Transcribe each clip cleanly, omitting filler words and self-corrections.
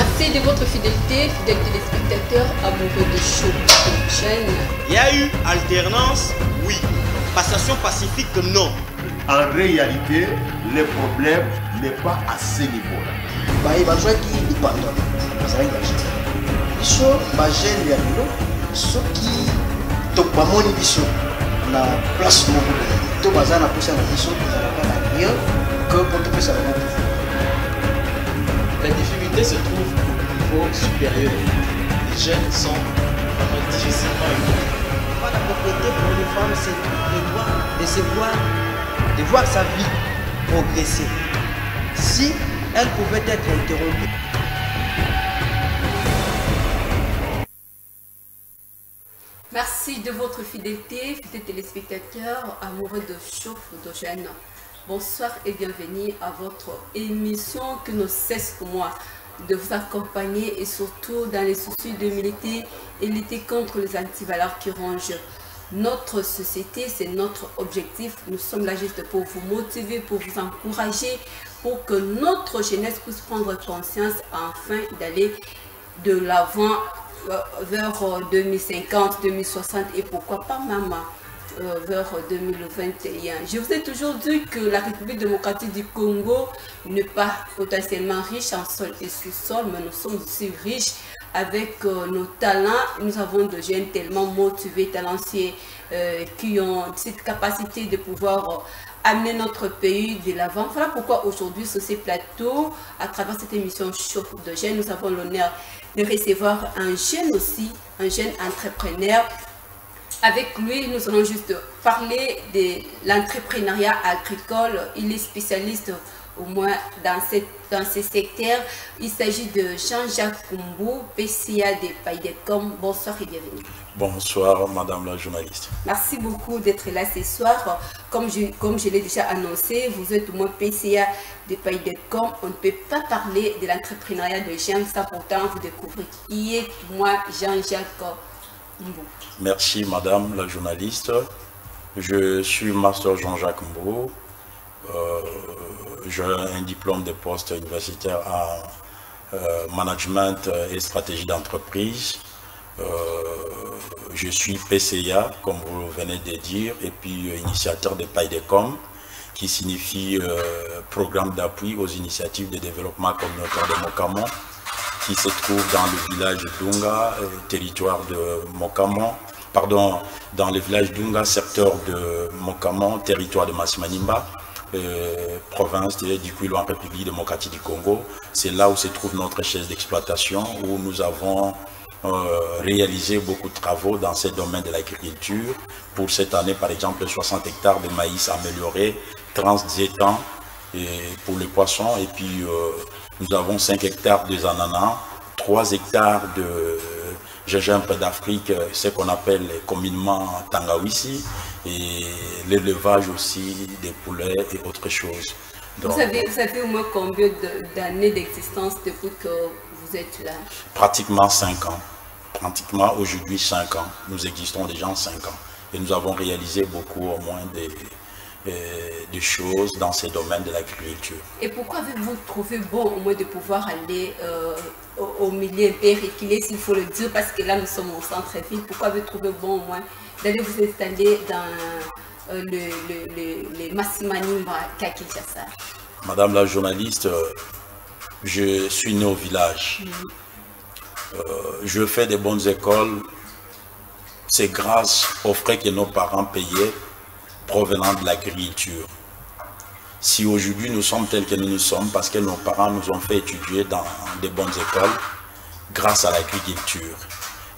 Merci de votre fidélité, fidèles téléspectateurs, amoureux de show de chaîne. Il y a eu alternance, oui. Passation pacifique, non. En réalité, le problème n'est pas à ce niveau-là. Baye bazwaki lipanda bazalaki bagene biso bagene ya lelo soki tokbamoni biso na place moko to baza na posa na biso tozalaka na rien que po topesa bango pouvoir. La difficulté se trouve au niveau supérieur. Les jeunes sont vraiment difficilement éduqués. La propriété pour une femme, c'est de voir sa vie progresser. Si elle pouvait être interrompue. Merci de votre fidélité, fidèles téléspectateurs, amoureux de show de chaîne. Bonsoir et bienvenue à votre émission qui ne cesse pour moi de vous accompagner et surtout dans les soucis de militer et lutter contre les antivaleurs qui rongent notre société. C'est notre objectif. Nous sommes là juste pour vous motiver, pour vous encourager, pour que notre jeunesse puisse prendre conscience enfin d'aller de l'avant vers 2050, 2060 et pourquoi pas même vers 2021. Je vous ai toujours dit que la République démocratique du Congo n'est pas potentiellement riche en sol et sous-sol, mais nous sommes aussi riches avec nos talents. Nous avons des jeunes tellement motivés, talentueux, qui ont cette capacité de pouvoir amener notre pays de l'avant. Voilà pourquoi aujourd'hui sur ces plateaux, à travers cette émission Show de jeunes, nous avons l'honneur de recevoir un jeune aussi, un jeune entrepreneur. Avec lui, nous allons juste parler de l'entrepreneuriat agricole. Il est spécialiste au moins dans ce secteur. Il s'agit de Jean-Jacques Kumbou, PCA des Paidecom. Bonsoir et bienvenue. Bonsoir, madame la journaliste. Merci beaucoup d'être là ce soir. Comme je l'ai déjà annoncé, vous êtes au moins PCA des Paidecom. On ne peut pas parler de l'entrepreneuriat de jeunes sans pourtant vous découvrir qui est moi Jean-Jacques Kumbou. Merci, madame la journaliste. Je suis master Jean-Jacques Kumbou. J'ai un diplôme de poste universitaire en management et stratégie d'entreprise. Je suis PCA, comme vous venez de dire, et puis initiateur de Paidecom, qui signifie Programme d'appui aux initiatives de développement communautaire de Mocamon, qui se trouve dans le village Dunga, territoire de Mocamon, pardon, dans le village Dunga, secteur de Mocamon, territoire de Massimanimba, province du Kwilu en République démocratique du Congo. C'est là où se trouve notre chaise d'exploitation, où nous avons réalisé beaucoup de travaux dans ce domaine de l'agriculture. Pour cette année, par exemple, 60 hectares de maïs améliorés, 30 étangs pour les poissons, et puis nous avons 5 hectares de ananas, 3 hectares de gingembre d'Afrique, ce qu'on appelle communément Tangawisi, et l'élevage aussi des poulets et autres choses. Donc, vous avez au moins combien d'années d'existence depuis que vous êtes là? Pratiquement 5 ans. Pratiquement aujourd'hui 5 ans. Nous existons déjà en 5 ans. Et nous avons réalisé beaucoup au moins des choses dans ces domaines de l'agriculture. Et pourquoi avez-vous trouvé bon au moins de pouvoir aller au milieu un peu reculé, s'il faut le dire, parce que là nous sommes au centre-ville? Pourquoi avez-vous trouvé bon au moins d'aller vous installer dans le Massimanimba à Kinshasa? Madame la journaliste, je suis né au village. Je fais des bonnes écoles. C'est grâce aux frais que nos parents payaient provenant de l'agriculture. Si aujourd'hui nous sommes tels que nous sommes, parce que nos parents nous ont fait étudier dans des bonnes écoles grâce à l'agriculture.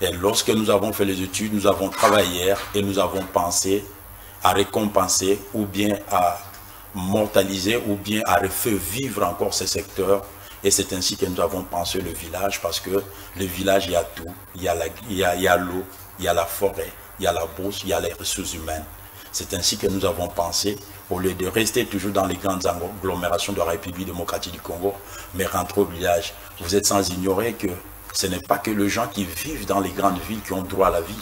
Et lorsque nous avons fait les études, nous avons travaillé et nous avons pensé à récompenser ou bien à mortaliser ou bien à refaire vivre encore ces secteurs. Et c'est ainsi que nous avons pensé le village, parce que le village, il y a tout. Il y a l'eau, il y a la forêt, il y a la bourse, il y a les ressources humaines. C'est ainsi que nous avons pensé, au lieu de rester toujours dans les grandes agglomérations de la République démocratique du Congo, mais rentrer au village. Vous êtes sans ignorer que ce n'est pas que les gens qui vivent dans les grandes villes qui ont droit à la vie,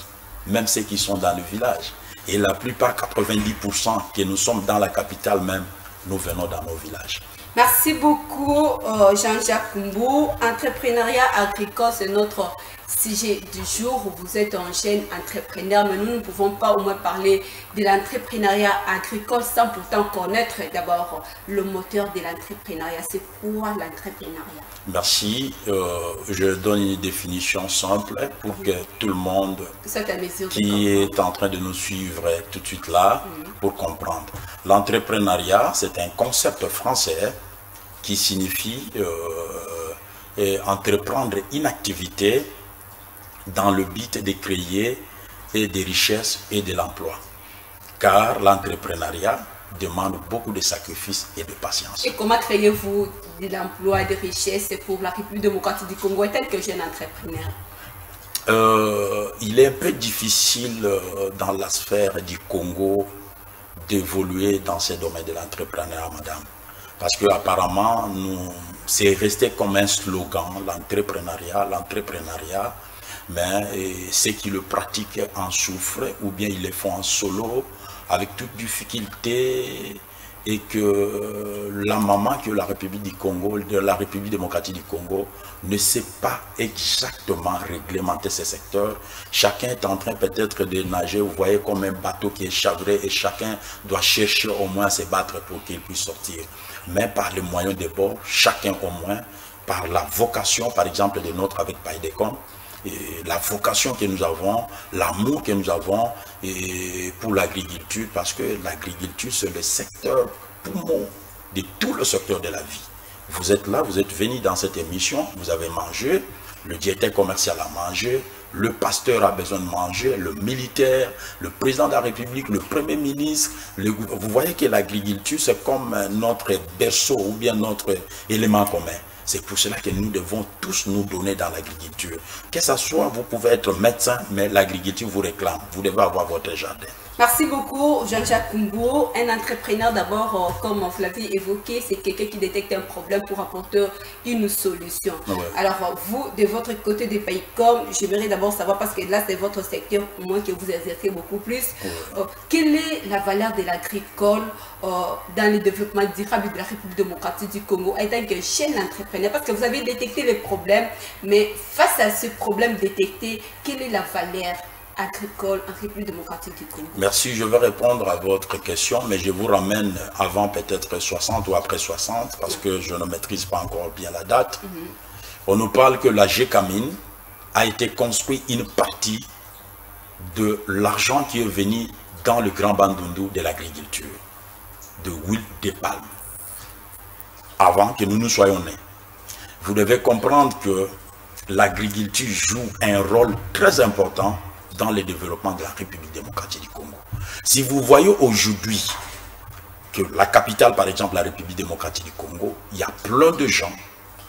même ceux qui sont dans le village. Et la plupart, 90% que nous sommes dans la capitale même, nous venons dans nos villages. Merci beaucoup Jean-Jacques Kumbou. Entrepreneuriat agricole, c'est notre sujet du jour. Vous êtes un jeune entrepreneur, mais nous ne pouvons pas au moins parler de l'entrepreneuriat agricole sans pourtant connaître d'abord le moteur de l'entrepreneuriat. C'est quoi l'entrepreneuriat? Merci. Je donne une définition simple pour que tout le monde qui est en train de nous suivre tout de suite là pour comprendre. L'entrepreneuriat, c'est un concept français qui signifie entreprendre une activité dans le but de créer des richesses et de l'emploi. Car l'entrepreneuriat demande beaucoup de sacrifices et de patience. Et comment créez-vous de l'emploi et des richesses pour la République démocratique du Congo tel que jeune entrepreneur? Il est un peu difficile dans la sphère du Congo d'évoluer dans ces domaines de l'entrepreneuriat, madame. Parce qu'apparemment, c'est resté comme un slogan, l'entrepreneuriat, mais ceux qui le pratiquent en souffrent ou bien ils le font en solo avec toute difficulté, et que la maman que la République du Congo, de la République démocratique du Congo, ne sait pas exactement réglementer ces secteurs. Chacun est en train peut-être de nager, vous voyez, comme un bateau qui est chaviré, et chacun doit chercher au moins à se battre pour qu'il puisse sortir. Mais par les moyens de bord, chacun au moins, par la vocation, par exemple, de notre avec Païdécom, et la vocation que nous avons, l'amour que nous avons pour l'agriculture, parce que l'agriculture, c'est le secteur poumon de tout le secteur de la vie. Vous êtes là, vous êtes venu dans cette émission, vous avez mangé, le directeur commercial a mangé, le pasteur a besoin de manger, le militaire, le président de la République, le premier ministre. Vous voyez que l'agriculture, c'est comme notre berceau ou bien notre élément commun. C'est pour cela que nous devons tous nous donner dans l'agriculture. Que ce soit, vous pouvez être médecin, mais l'agriculture vous réclame. Vous devez avoir votre jardin. Merci beaucoup, Jean-Jacques Kumbou. Un entrepreneur, d'abord, comme vous l'avez évoqué, c'est quelqu'un qui détecte un problème pour apporter une solution. Ouais. Alors, vous, de votre côté des Païdécom, j'aimerais d'abord savoir, parce que là, c'est votre secteur, au moins que vous exercez beaucoup plus. Ouais. Quelle est la valeur de l'agricole dans le développement durable de la République démocratique du Congo, en tant que jeune entrepreneur? Parce que vous avez détecté les problèmes, mais face à ce problème détecté, quelle est la valeur agricole en République démocratique du Congo? Merci, je vais répondre à votre question, mais je vous ramène avant peut-être 60 ou après 60, parce que je ne maîtrise pas encore bien la date. On nous parle que la GECAMIN a été construit une partie de l'argent qui est venu dans le Grand Bandundu de l'agriculture, de huile de palme, avant que nous nous soyons nés. Vous devez comprendre que l'agriculture joue un rôle très important dans le développement de la République démocratique du Congo. Si vous voyez aujourd'hui que la capitale, par exemple, la République démocratique du Congo, il y a plein de gens,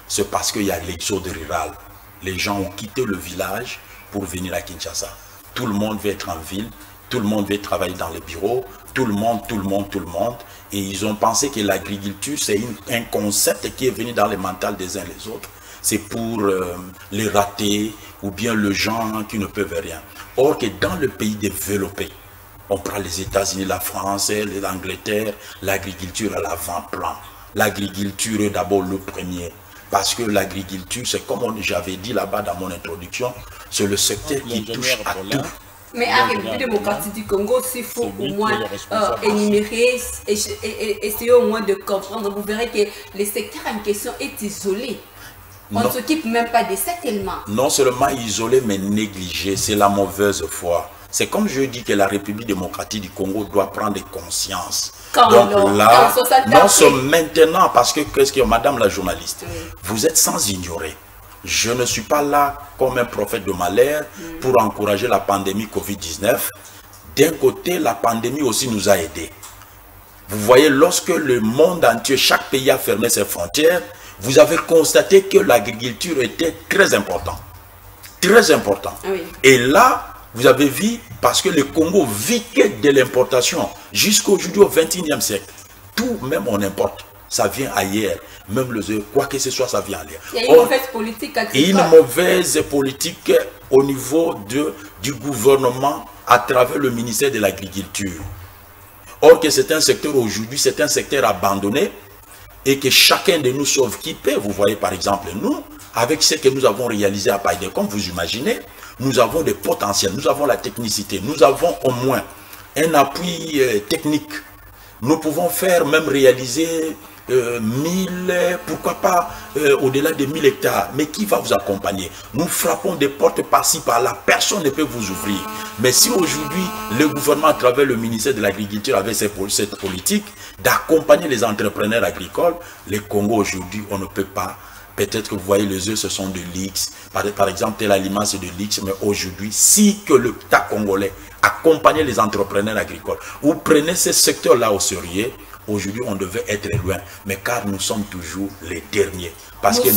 c'est parce qu'il y a l'exode rural. Les gens ont quitté le village pour venir à Kinshasa. Tout le monde veut être en ville, tout le monde veut travailler dans les bureaux, tout le monde. Et ils ont pensé que l'agriculture, c'est un concept qui est venu dans les mentales des uns les autres. C'est pour les ratés ou bien les gens qui ne peuvent rien. Or que dans le pays développé, on prend les États-Unis, la France, l'Angleterre, l'agriculture à l'avant-plan. L'agriculture est d'abord le premier. Parce que l'agriculture, c'est comme j'avais dit là-bas dans mon introduction, c'est le secteur qui touche à tout. Mais à la République démocratique du Congo, s'il faut au moins énumérer, essayer au moins de comprendre, vous verrez que le secteur en question est isolé. On ne s'occupe même pas de ça tellement. Non seulement isolé, mais négligé. C'est la mauvaise foi. C'est comme je dis que la République démocratique du Congo doit prendre conscience. Donc là, non seulement maintenant, parce que, qu'est-ce que madame la journaliste, vous êtes sans ignorer. Je ne suis pas là comme un prophète de malheur pour encourager la pandémie Covid-19. D'un côté, la pandémie aussi nous a aidés. Vous voyez, lorsque le monde entier, chaque pays a fermé ses frontières, vous avez constaté que l'agriculture était très importante. Très important. Oui. Et là, vous avez vu, parce que le Congo vit que de l'importation jusqu'aujourd'hui au XXIe siècle. Tout, même on importe. Ça vient ailleurs. Même le quoi que ce soit, ça vient ailleurs. Il y a une mauvaise politique agricole. Et une mauvaise politique au niveau du gouvernement à travers le ministère de l'Agriculture. Or que c'est un secteur aujourd'hui, c'est un secteur abandonné. et que chacun de nous soit équipé. Vous voyez par exemple nous, avec ce que nous avons réalisé à Paidecom, vous imaginez, nous avons des potentiels, nous avons la technicité, nous avons au moins un appui technique. Nous pouvons faire, même réaliser 1000, pourquoi pas au-delà de 1000 hectares. Mais qui va vous accompagner? Nous frappons des portes par-ci, par-là. Personne ne peut vous ouvrir. Mais si aujourd'hui, le gouvernement, à travers le ministère de l'Agriculture, avait cette politique d'accompagner les entrepreneurs agricoles, le Congo aujourd'hui, on ne peut pas. Peut-être que vous voyez, les œufs, ce sont de l'X. Par exemple, tel aliment, c'est de l'X. Mais aujourd'hui, si que l'État congolais accompagnait les entrepreneurs agricoles, ou prenez ce secteur-là au sérieux, aujourd'hui, on devait être loin, mais car nous sommes toujours les derniers. Parce que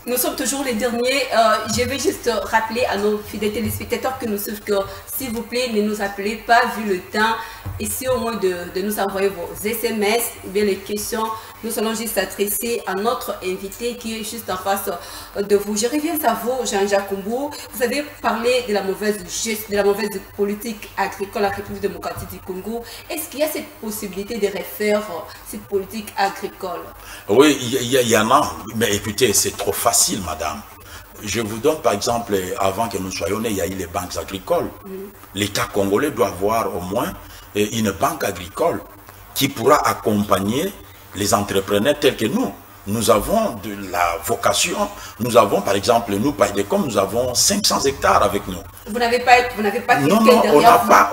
nous sommes toujours les derniers. Je vais juste rappeler à nos fidèles téléspectateurs que nous savons que, s'il vous plaît, ne nous appelez pas vu le temps. Essayez au moins de nous envoyer vos SMS ou bien les questions. Nous allons juste s'adresser à notre invité qui est juste en face de vous. Je reviens à vous, Jean-Jacques Mbou. Vous avez parlé de la mauvaise politique agricole à la République démocratique du Congo. Est-ce qu'il y a cette possibilité de refaire cette politique agricole? Oui, il y en a. Mais écoutez, c'est trop facile, madame. Je vous donne par exemple, avant que nous soyons nés, il y a eu les banques agricoles. L'État congolais doit avoir au moins une banque agricole qui pourra accompagner les entrepreneurs tels que nous. Nous avons de la vocation, nous avons par exemple, nous, Paidecom, nous avons 500 hectares avec nous. Vous n'avez pas non,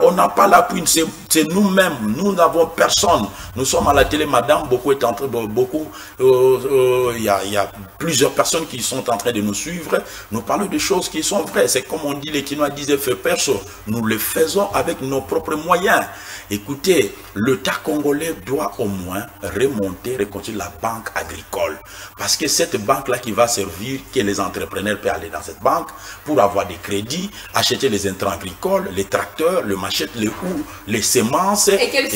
on n'a pas l'appui, c'est nous-mêmes, nous n'avons personne. Nous sommes à la télé, madame, il y a plusieurs personnes qui sont en train de nous suivre. Nous parlons de choses qui sont vraies. C'est comme on dit, les Quinois disaient, fait perso. Nous le faisons avec nos propres moyens. Écoutez, l'État congolais doit au moins remonter, reconstruire la banque agricole. Parce que cette banque-là qui va servir, que les entrepreneurs peuvent aller dans cette banque pour avoir des crédits, acheter les intrants agricoles, les tracteurs, le machette, les houes, les semences. Et quelles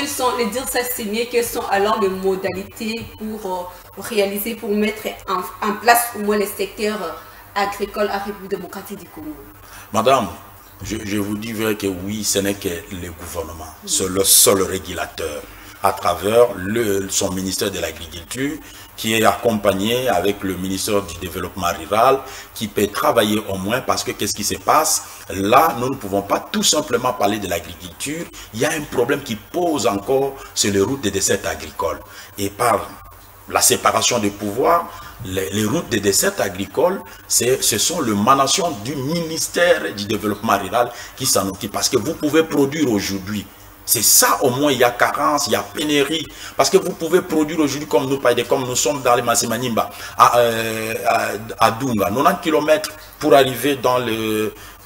sont les dire ça c'est mieux, quelles sont alors les modalités pour réaliser, pour mettre en place au moins les secteurs agricoles à la République démocratique du Congo? Madame, je vous dis vrai que oui, ce n'est que le gouvernement, c'est le seul régulateur à travers son ministère de l'Agriculture qui est accompagné avec le ministère du Développement Rural qui peut travailler au moins parce que qu'est-ce qui se passe? Là, nous ne pouvons pas tout simplement parler de l'agriculture. Il y a un problème qui pose encore sur les routes des dessertes agricoles. Et par la séparation des pouvoirs, les routes des dessertes agricoles, ce sont l'émanation du ministère du Développement Rural qui s'en occupe. Parce que vous pouvez produire aujourd'hui. C'est ça au moins, il y a carence, il y a pénurie. Parce que vous pouvez produire aujourd'hui comme nous sommes dans les Massimanimba, à Dunga, 90 km pour arriver dans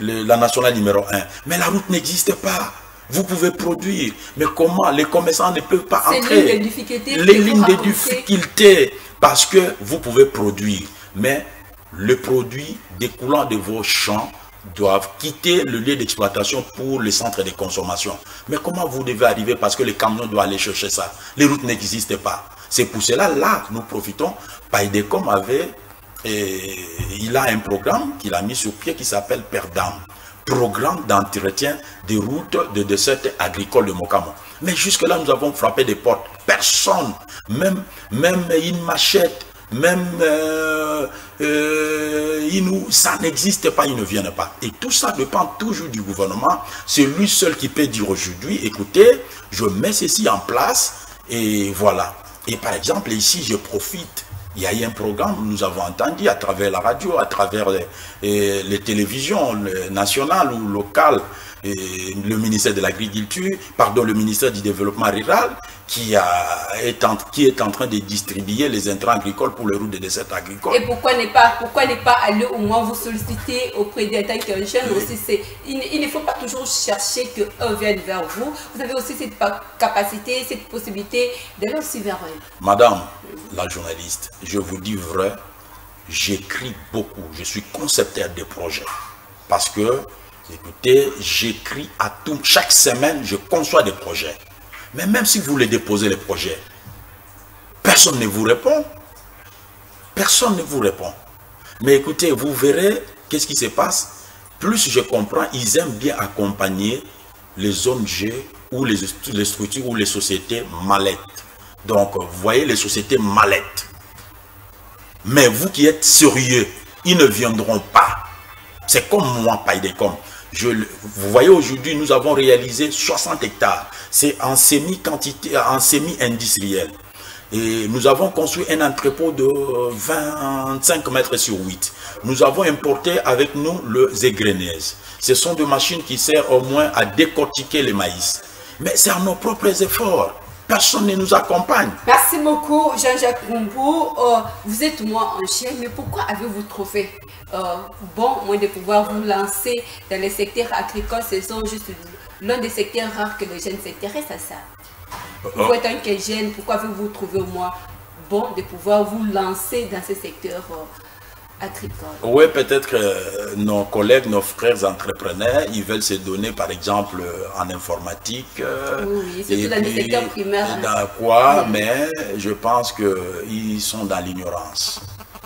la nationale numéro 1. Mais la route n'existe pas. Vous pouvez produire, mais comment? Les commerçants ne peuvent pas entrer. Les lignes de difficulté, parce que vous pouvez produire, mais le produit découlant de vos champs doivent quitter le lieu d'exploitation pour les centres de consommation. Mais comment vous devez arriver parce que les camions doivent aller chercher ça? Les routes n'existent pas. C'est pour cela, là, nous profitons. Paidecom il a un programme qu'il a mis sur pied qui s'appelle PERDAM. Programme d'entretien des routes de dessertes agricoles de Mokamo. Mais jusque-là, nous avons frappé des portes. Personne, même une machette, même ça n'existe pas, ils ne viennent pas. Et tout ça dépend toujours du gouvernement. C'est lui seul qui peut dire aujourd'hui, écoutez, je mets ceci en place et voilà. Et par exemple, ici, je profite. Il y a eu un programme, nous avons entendu à travers la radio, à travers les télévisions nationales ou locales, le ministère de l'Agriculture, le ministère du Développement Rural, qui est en train de distribuer les intrants agricoles pour les routes de dessertes agricoles. Et pourquoi ne pas aller au moins vous solliciter auprès des jeunes aussi? Il ne faut pas toujours chercher qu'eux viennent vers vous. Vous avez aussi cette capacité, cette possibilité d'aller aussi vers eux. Madame la journaliste, je vous dis vrai, j'écris beaucoup, je suis concepteur de projets. Parce que, écoutez, j'écris chaque semaine, je conçois des projets. Mais même si vous les déposez les projets, personne ne vous répond. Personne ne vous répond. Mais écoutez, vous verrez qu'est-ce qui se passe. Plus je comprends, ils aiment bien accompagner les ONG ou les structures ou les sociétés mallettes. Donc, vous voyez les sociétés mallettes. Mais vous qui êtes sérieux, ils ne viendront pas. C'est comme moi, Paidecom. Vous voyez, aujourd'hui, nous avons réalisé 60 hectares. C'est en semi-quantité, en semi-industriel. Et nous avons construit un entrepôt de 25 mètres sur 8. Nous avons importé avec nous le zégrenaise. Ce sont des machines qui servent au moins à décortiquer les maïs. Mais c'est à nos propres efforts. Personne ne nous accompagne. Merci beaucoup, Jean-Jacques Rumbou. Vous êtes moi en chien, mais pourquoi avez-vous trouvé moins de pouvoir vous lancer dans les secteurs agricoles? Ce sont juste l'un des secteurs rares que les jeunes s'intéressent à ça. Vous êtes un jeune, pourquoi avez-vous trouvé au moins bon de pouvoir vous lancer dans ces secteurs agricoles? Oui, peut-être que nos collègues, nos frères entrepreneurs, ils veulent se donner, par exemple, en informatique. Oui, surtout dans les secteurs primaires. Dans quoi, mais je pense qu'ils sont dans l'ignorance.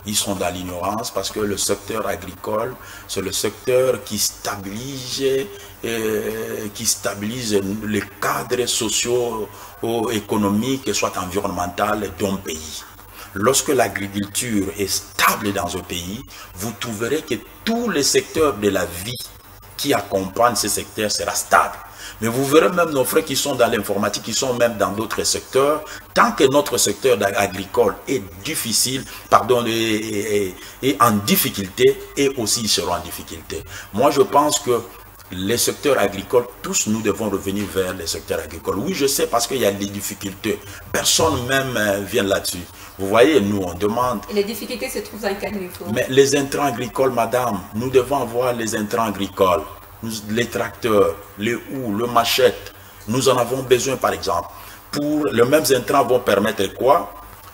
Ils sont dans l'ignorance parce que le secteur agricole, c'est le secteur qui stabilise les cadres sociaux, économiques et soit environnementaux d'un pays. Lorsque l'agriculture est stable dans un pays, vous trouverez que tous les secteurs de la vie qui accompagnent ce secteur sera stable. Mais vous verrez même nos frères qui sont dans l'informatique, qui sont même dans d'autres secteurs, tant que notre secteur agricole est difficile, est en difficulté, et aussi ils seront en difficulté. Moi, je pense que les secteurs agricoles, tous nous devons revenir vers les secteurs agricoles. Oui, je sais, parce qu'il y a des difficultés. Personne même vient là-dessus. Vous voyez, nous, on demande... Et les difficultés se trouvent à quel niveau? Mais les intrants agricoles, madame, nous devons avoir les intrants agricoles. Les tracteurs, les houes, le machette, nous en avons besoin par exemple. Pour les mêmes intrants vont permettre quoi?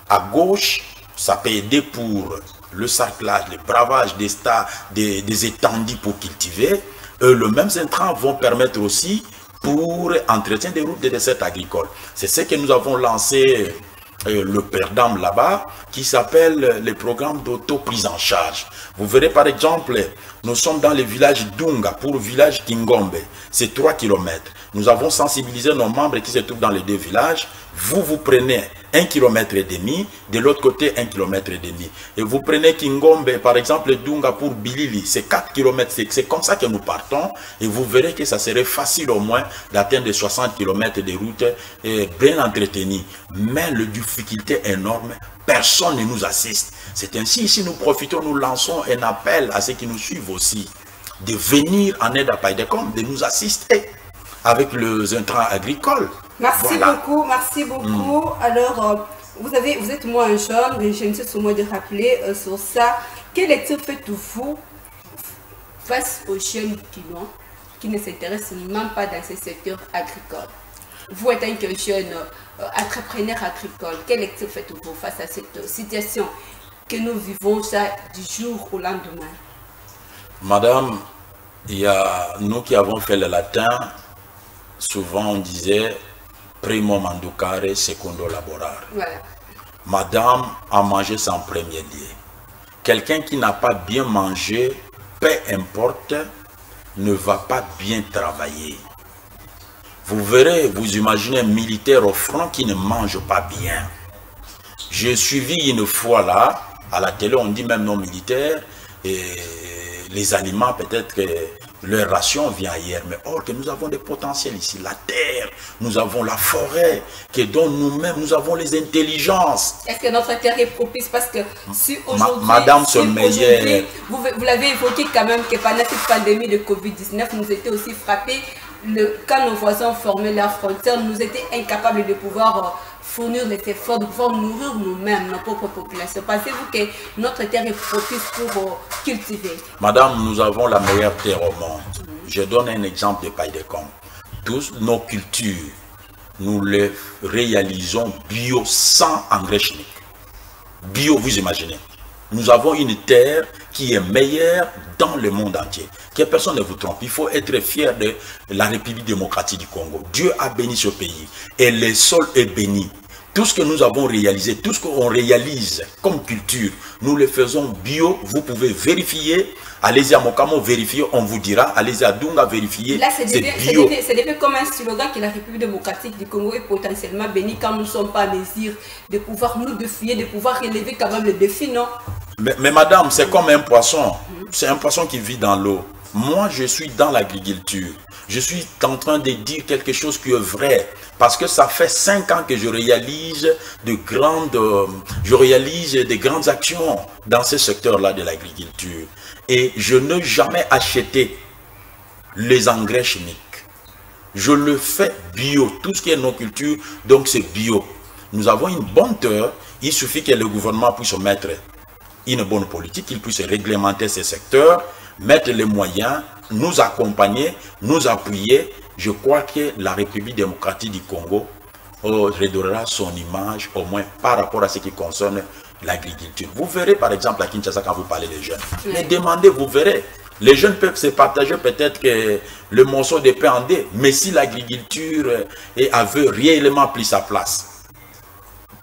À gauche, ça peut aider pour le sarclage, le bravage des étendus pour cultiver. Le même intrants vont permettre aussi pour entretien des routes des desserts agricoles. C'est ce que nous avons lancé le PERDAM là-bas, qui s'appelle le programme d'auto-prise en charge. Vous verrez par exemple, nous sommes dans le village d'Unga pour le village Kingombe. C'est 3 km. Nous avons sensibilisé nos membres qui se trouvent dans les deux villages. Vous prenez 1,5 km, de l'autre côté 1,5 km. Et vous prenez Kingombe, par exemple, Dunga pour Bilili, c'est 4 km. C'est comme ça que nous partons. Et vous verrez que ça serait facile au moins d'atteindre 60 km de route bien entretenues. Mais la difficulté énorme, personne ne nous assiste. C'est ainsi, si nous profitons, nous lançons un appel à ceux qui nous suivent aussi, de venir en aide à Paidecom, de nous assister avec les intrants agricoles. Merci beaucoup, merci beaucoup. Alors, vous êtes moins jeune, mais je ne sais pas de rappeler sur ça. Quelle lecture faites-vous face aux jeunes qui ne s'intéressent même pas dans ces secteurs agricoles? Vous êtes un jeune entrepreneur agricole, quelle lecture faites-vous face à cette situation que nous vivons ça du jour au lendemain? Madame, il y a nous qui avons fait le latin, souvent on disait primo manducare, secondo laborare. Voilà. Madame a mangé son premier lieu. Quelqu'un qui n'a pas bien mangé, peu importe, ne va pas bien travailler. Vous verrez, vous imaginez un militaire au front qui ne mange pas bien. J'ai suivi une fois là, à la télé, on dit même non militaires, et les aliments peut-être que leur ration vient ailleurs. Mais or que nous avons des potentiels ici, la terre, nous avons la forêt, que dont nous-mêmes, nous avons les intelligences. Est-ce que notre terre est propice? Parce que si aujourd'hui, Madame Sommeyer, vous l'avez évoqué quand même, que pendant cette pandémie de Covid-19, nous étions aussi frappés. Quand nos voisins formaient leurs frontières, nous étions incapables de pouvoir fournir les efforts, de pouvoir nourrir nous-mêmes, nos propres populations. Pensez-vous que notre terre est propice pour cultiver? Madame, nous avons la meilleure terre au monde. Je donne un exemple de Paidecom. Tous nos cultures, nous les réalisons bio, sans engrais chimiques. Bio, vous imaginez. Nous avons une terre qui est meilleure dans le monde entier. Que personne ne vous trompe. Il faut être fier de la République démocratique du Congo. Dieu a béni ce pays. Et le sol est béni. Tout ce que nous avons réalisé, tout ce qu'on réalise comme culture, nous le faisons bio. Vous pouvez vérifier. Allez-y à Mokamo, vérifier, on vous dira. Allez-y à Dunga, vérifier. Là, c'est bio. devenu comme un slogan que la République démocratique du Congo est potentiellement bénie quand nous ne sommes pas à mesure de pouvoir nous défier, de pouvoir relever quand même le défi, non? Mais madame, c'est comme un poisson. C'est un poisson qui vit dans l'eau. Moi, je suis dans l'agriculture. Je suis en train de dire quelque chose qui est vrai. Parce que ça fait 5 ans que je réalise des grandes actions dans ce secteur-là de l'agriculture. Et je n'ai jamais acheté les engrais chimiques. Je le fais bio. Tout ce qui est nos cultures, donc c'est bio. Nous avons une bonne terre. Il suffit que le gouvernement puisse mettre une bonne politique, qu'il puisse réglementer ces secteurs, mettre les moyens, nous accompagner, nous appuyer. Je crois que la République démocratique du Congo redorera son image, au moins par rapport à ce qui concerne l'agriculture. Vous verrez par exemple à Kinshasa quand vous parlez des jeunes. Mais demandez, vous verrez. Les jeunes peuvent se partager peut-être que le morceau de pain en deux, mais si l'agriculture avait réellement pris sa place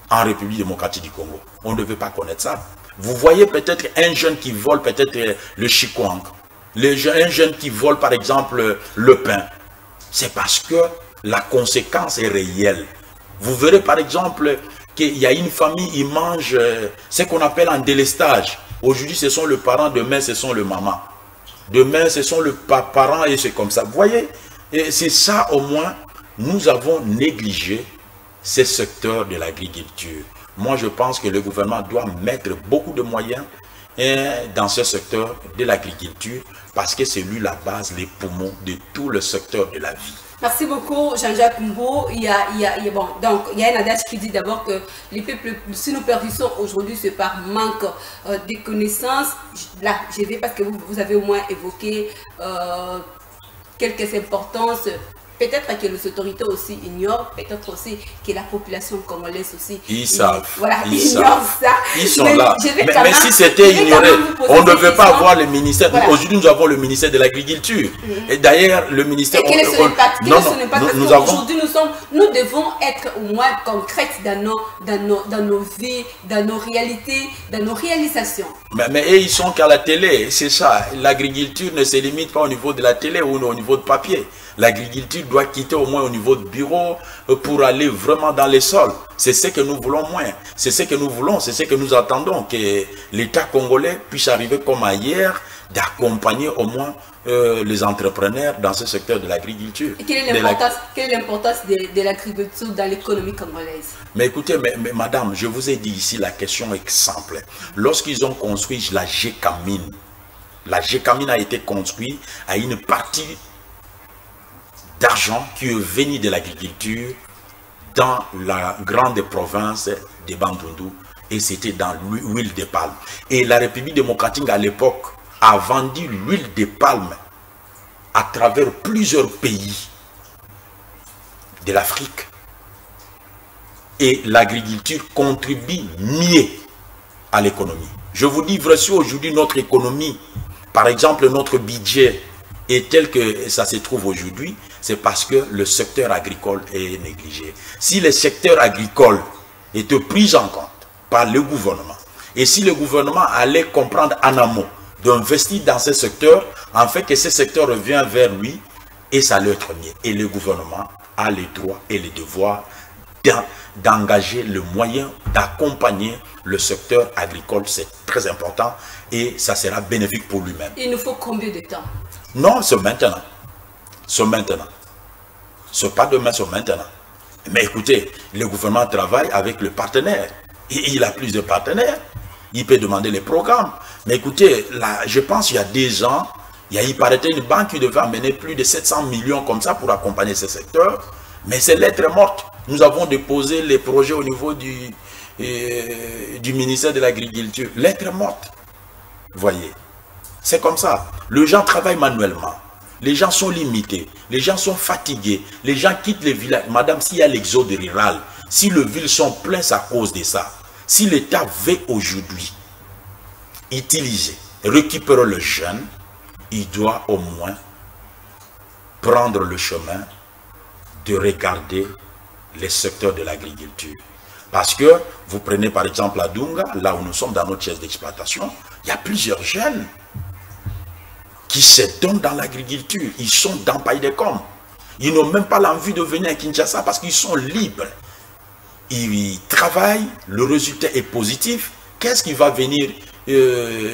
en République démocratique du Congo, on ne veut pas connaître ça. Vous voyez peut-être un jeune qui vole peut-être le chikwang, un jeune qui vole par exemple le pain. C'est parce que la conséquence est réelle. Vous verrez par exemple qu'il y a une famille, ils mangent ce qu'on appelle un délestage. Aujourd'hui, ce sont le parent, demain, ce sont le maman. Demain, ce sont le parent et c'est comme ça. Vous voyez, c'est ça au moins, nous avons négligé ce secteur de l'agriculture. Moi, je pense que le gouvernement doit mettre beaucoup de moyens dans ce secteur de l'agriculture parce que c'est lui la base, les poumons de tout le secteur de la vie. Merci beaucoup, Jean-Jacques Mbo. Il y a un adage qui dit d'abord que les peuples, si nous perdissons aujourd'hui, c'est par manque de connaissances. Là, je vais parce que vous avez au moins évoqué quelques importances. Peut-être que les autorités aussi ignorent, peut-être aussi que la population congolaise aussi. Ils savent. Voilà, ils savent ça. Ils sont là. Mais si c'était ignoré, on ne veut pas avoir le ministère. Voilà. Aujourd'hui, nous avons le ministère de l'Agriculture. Et d'ailleurs, le ministère. Et quel est son impact? Aujourd'hui, nous devons être au moins concrètes dans nos vies, dans nos réalités, dans nos réalisations. Mais ils sont qu'à la télé, c'est ça. L'agriculture ne se limite pas au niveau de la télé ou au niveau de papier. L'agriculture doit quitter au moins au niveau de bureau pour aller vraiment dans les sols. C'est ce que nous voulons moins. C'est ce que nous voulons, c'est ce que nous attendons, que l'État congolais puisse arriver comme ailleurs, d'accompagner au moins les entrepreneurs dans ce secteur de l'agriculture. Quelle est l'importance de l'agriculture dans l'économie congolaise? Mais écoutez, mais madame, je vous ai dit ici la question est simple. Lorsqu'ils ont construit la GECAMINE a été construite à une partie d'argent qui est venu de l'agriculture dans la grande province de Bandundu et c'était dans l'huile de palme. Et la République démocratique à l'époque a vendu l'huile de palme à travers plusieurs pays de l'Afrique. Et l'agriculture contribue mieux à l'économie. Je vous dis, voici aujourd'hui notre économie, par exemple notre budget est tel que ça se trouve aujourd'hui, c'est parce que le secteur agricole est négligé. Si le secteur agricole était pris en compte par le gouvernement, et si le gouvernement allait comprendre en amont d'investir dans ce secteur, en fait que ce secteur revient vers lui, et ça leur être mieux. Et le gouvernement a les droits et les devoirs d'engager le moyen d'accompagner le secteur agricole, c'est très important, et ça sera bénéfique pour lui-même. Il nous faut combien de temps? Non, c'est maintenant. C'est maintenant. C'est pas demain, c'est maintenant. Mais écoutez, le gouvernement travaille avec le partenaire. Et il a plusieurs partenaires. Il peut demander les programmes. Mais écoutez, là, je pense qu'il y a 2 ans, il paraît une banque qui devait amener plus de 700 millions comme ça pour accompagner ce secteur. Mais c'est lettre morte. Nous avons déposé les projets au niveau du ministère de l'Agriculture. Lettre morte. Voyez. C'est comme ça. Les gens travaillent manuellement. Les gens sont limités. Les gens sont fatigués. Les gens quittent les villages. Madame, s'il y a l'exode rural, si les villes sont pleines à cause de ça, si l'État veut aujourd'hui utiliser, récupérer le jeune, il doit au moins prendre le chemin de regarder les secteurs de l'agriculture. Parce que vous prenez par exemple la Dunga, là où nous sommes dans notre chaise d'exploitation, il y a plusieurs jeunes qui se donnent dans l'agriculture. Ils sont dans Païdecom. Ils n'ont même pas l'envie de venir à Kinshasa parce qu'ils sont libres. Ils travaillent, le résultat est positif. Qu'est-ce qu'il va venir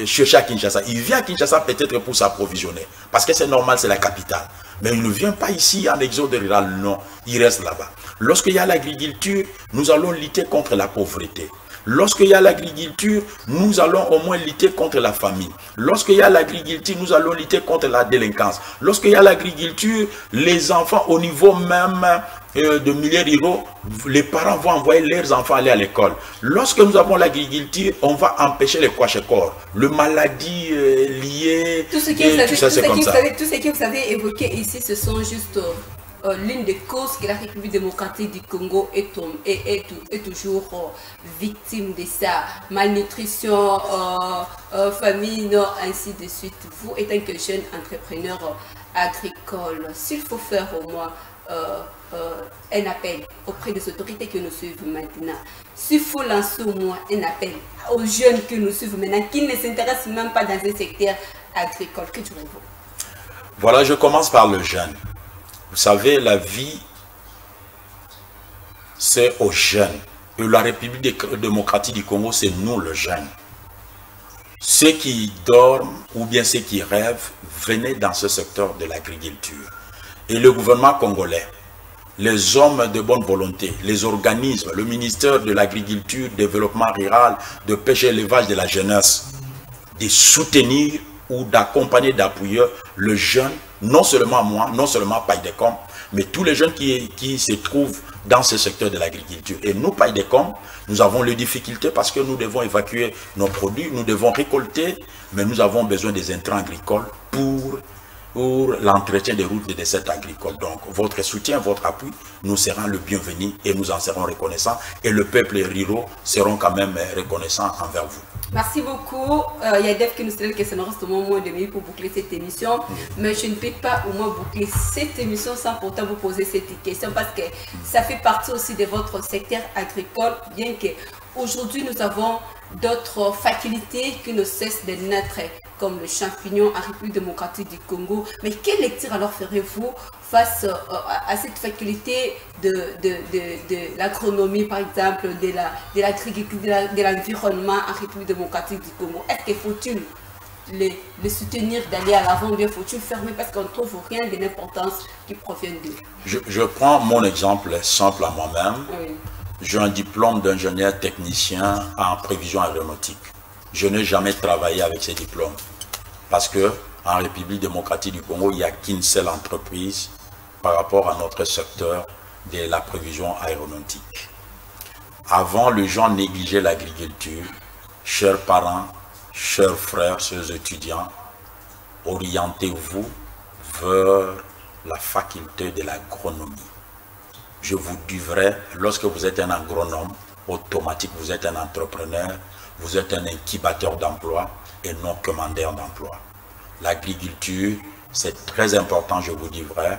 chercher à Kinshasa? Il vient à Kinshasa peut-être pour s'approvisionner. Parce que c'est normal, c'est la capitale. Mais il ne vient pas ici en exode rural, non. Il reste là-bas. Lorsqu'il y a l'agriculture, nous allons lutter contre la pauvreté. Lorsqu'il y a l'agriculture, nous allons au moins lutter contre la famine. Lorsqu'il y a l'agriculture, nous allons lutter contre la délinquance. Lorsqu'il y a l'agriculture, les enfants au niveau même de milliers d'euros, les parents vont envoyer leurs enfants aller à l'école. Lorsque nous avons l'agriculture, on va empêcher les kwashekor, les maladies liées, tout ce que vous avez évoqué ici, ce sont juste l'une des causes que la République démocratique du Congo est toujours victime de ça. Malnutrition, famine, ainsi de suite. Vous, étant que jeune entrepreneur agricole, s'il faut faire au moins un appel auprès des autorités que nous suivons maintenant, s'il faut lancer au moins un appel aux jeunes que nous suivons maintenant, qui ne s'intéressent même pas dans un secteur agricole, que direz-vous? Voilà, je commence par le jeune. Vous savez, la vie, c'est aux jeunes. Et la République démocratique du Congo, c'est nous, le jeune. Ceux qui dorment ou bien ceux qui rêvent, venez dans ce secteur de l'agriculture. Et le gouvernement congolais, les hommes de bonne volonté, les organismes, le ministère de l'Agriculture, Développement rural, de pêche et élevage de la jeunesse, de soutenir ou d'accompagner, d'appuyer le jeune, non seulement moi, non seulement Païdecom, mais tous les jeunes qui se trouvent dans ce secteur de l'agriculture. Et nous, Païdecom, nous avons les difficultés parce que nous devons évacuer nos produits, nous devons récolter, mais nous avons besoin des intrants agricoles pour l'entretien des routes et des secteurs agricoles. Donc, votre soutien, votre appui, nous serons le bienvenu et nous en serons reconnaissants. Et le peuple rural seront quand même reconnaissants envers vous. Merci beaucoup. Il y a des qui nous disent que ça nous reste au moins de minutes pour boucler cette émission. Mais je ne peux pas au moins boucler cette émission sans pourtant vous poser cette question parce que ça fait partie aussi de votre secteur agricole, bien que aujourd'hui nous avons d'autres facultés qui ne cessent de naître, comme le champignon en République démocratique du Congo. Mais quelle lecture alors ferez-vous face à cette faculté de l'agronomie, par exemple, de l'agriculture, de l'environnement en République démocratique du Congo? Est-ce qu'il faut-il les soutenir d'aller à l'avant, ou bien faut-il fermer parce qu'on ne trouve rien de l'importance qui provient d'eux? Je prends mon exemple simple à moi-même. Oui. J'ai un diplôme d'ingénieur technicien en prévision aéronautique. Je n'ai jamais travaillé avec ces diplômes parce que en République démocratique du Congo, il n'y a qu'une seule entreprise par rapport à notre secteur de la prévision aéronautique. Avant, les gens négligeaient l'agriculture. Chers parents, chers frères, chers étudiants, orientez-vous vers la faculté de l'agronomie. Je vous dis vrai, lorsque vous êtes un agronome, automatique, vous êtes un entrepreneur, vous êtes un incubateur d'emploi et non commandeur d'emploi. L'agriculture, c'est très important, je vous dis vrai.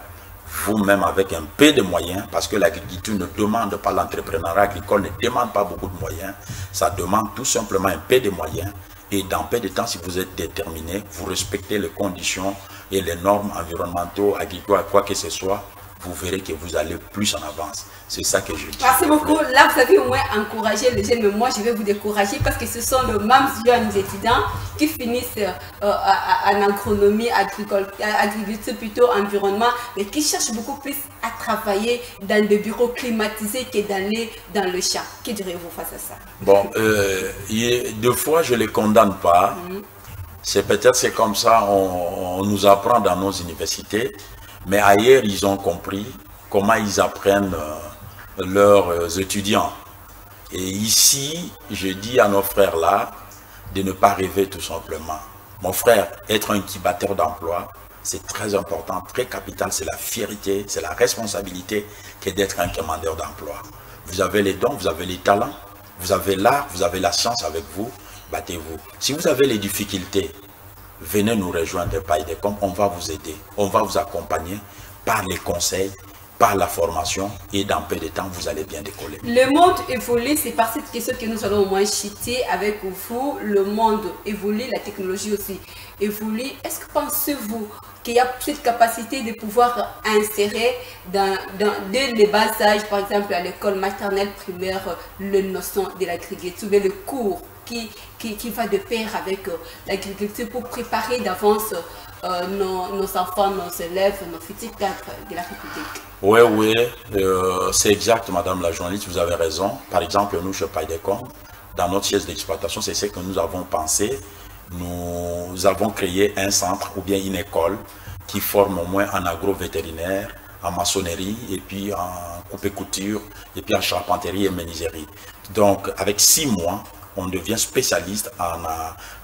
Vous-même avec un peu de moyens, parce que l'agriculture ne demande pas, l'entrepreneuriat agricole ne demande pas beaucoup de moyens, ça demande tout simplement un peu de moyens. Et dans peu de temps, si vous êtes déterminé, vous respectez les conditions et les normes environnementaux, agricoles, quoi que ce soit, vous verrez que vous allez plus en avance. C'est ça que je dis. Merci beaucoup. Là, vous avez au moins encouragé les jeunes, mais moi, je vais vous décourager parce que ce sont les mêmes jeunes étudiants qui finissent en agronomie, agriculture, plutôt environnement, mais qui cherchent beaucoup plus à travailler dans des bureaux climatisés que dans le champ. Que direz-vous face à ça? Bon, deux fois, je ne les condamne pas. C'est peut-être c'est comme ça, on nous apprend dans nos universités. Mais ailleurs, ils ont compris comment ils apprennent leurs étudiants. Et ici, je dis à nos frères là, de ne pas rêver tout simplement. Mon frère, être un incubateur d'emploi, c'est très important, très capital, c'est la fierté, c'est la responsabilité que d'être un commandeur d'emploi. Vous avez les dons, vous avez les talents, vous avez l'art, vous avez la science avec vous, battez-vous. Si vous avez les difficultés, venez nous rejoindre Païdecom, on va vous aider, on va vous accompagner par les conseils par la formation et dans peu de temps, vous allez bien décoller. Le monde évolue, c'est par cette question que nous allons au moins chiter avec vous. Le monde évolue, la technologie aussi évolue. Est-ce que pensez-vous qu'il y a cette capacité de pouvoir insérer dès les bas âges, par exemple à l'école maternelle, primaire, le notion de l'agriculture, le cours qui va de pair avec l'agriculture pour préparer d'avance nos enfants, nos élèves, nos futurs cadres de la République? Oui, c'est exact, madame la journaliste, vous avez raison. Par exemple, nous, chez Paidecom, dans notre siège d'exploitation, c'est ce que nous avons pensé. Nous avons créé un centre ou bien une école qui forme au moins en agro-vétérinaire, en maçonnerie, et puis en coupe-couture, et puis en charpenterie et menuiserie. Donc, avec 6 mois, on devient spécialiste en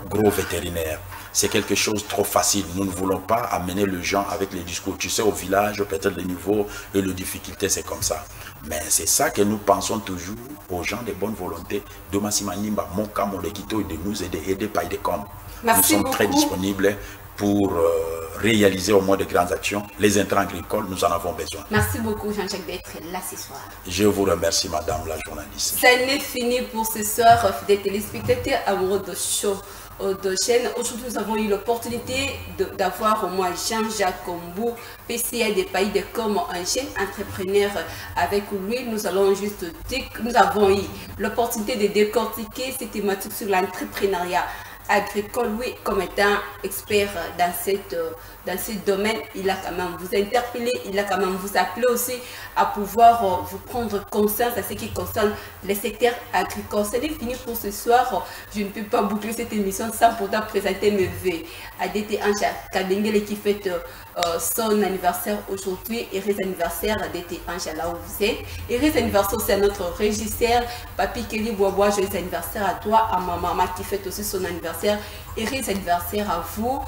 agro-vétérinaire. C'est quelque chose de trop facile. Nous ne voulons pas amener les gens avec les discours. Tu sais, au village, peut-être les niveaux et les difficultés, c'est comme ça. Mais c'est ça que nous pensons toujours aux gens de bonne volonté de Massimanimba, Monka, Molekito, et de nous aider Paidecom. Nous sommes très disponibles pour réaliser au moins de grandes actions. Les intrants agricoles, nous en avons besoin. Merci beaucoup Jean-Jacques d'être là ce soir. Je vous remercie madame la journaliste. Ça n'est fini pour ce soir, des téléspectateurs amoureux de show de chaîne. Aujourd'hui, nous avons eu l'opportunité d'avoir au moins Jean-Jacques Kombou, PCA des Paidecom, un jeune entrepreneur. Avec lui, nous avons eu l'opportunité de décortiquer ces thématiques sur l'entrepreneuriat agricole. Oui, comme étant expert dans ce domaine, il a quand même vous interpellé, il a quand même vous appelé aussi à pouvoir vous prendre conscience à ce qui concerne les secteurs agricoles. C'est fini pour ce soir. Je ne peux pas boucler cette émission sans pourtant présenter mes vœux à DT Ancha Kabengele qui fête son anniversaire aujourd'hui. Heureux anniversaire à DT Ancha là où vous êtes. Heureux anniversaire aussi à notre régisseur Papi Kelly Boisbois. Joyeux anniversaire à toi, à ma maman qui fête aussi son anniversaire. Heureux anniversaire à vous,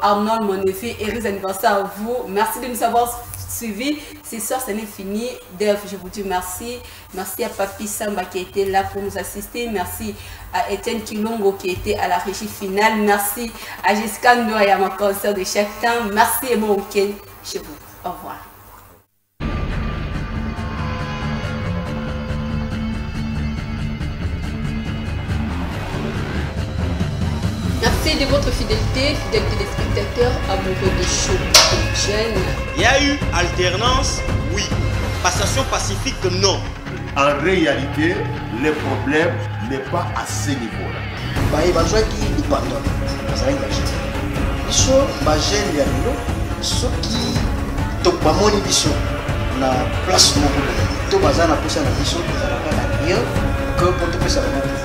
Arnold, mon neveu. Heureux anniversaire à vous. Merci de nous avoir suivis. Ce soir, ce n'est fini. Dave, je vous dis merci. Merci à Papi Samba qui était là pour nous assister. Merci à Etienne Kilongo qui était à la régie finale. Merci à Jessica Ndoa et à ma concert de chaque temps. Merci et bon week-end chez vous. Au revoir. Merci de votre fidélité, fidèles téléspectateurs, amoureux de show de chaîne. Il y a eu alternance, oui. Passation pacifique, non. En réalité, le problème n'est pas à ce niveau-là. bazwaki lipanda bazalaki bagene biso bagene ya lelo soki bamoni biso na place moko to baza na posa na biso tozalaka na rien que po topesa bango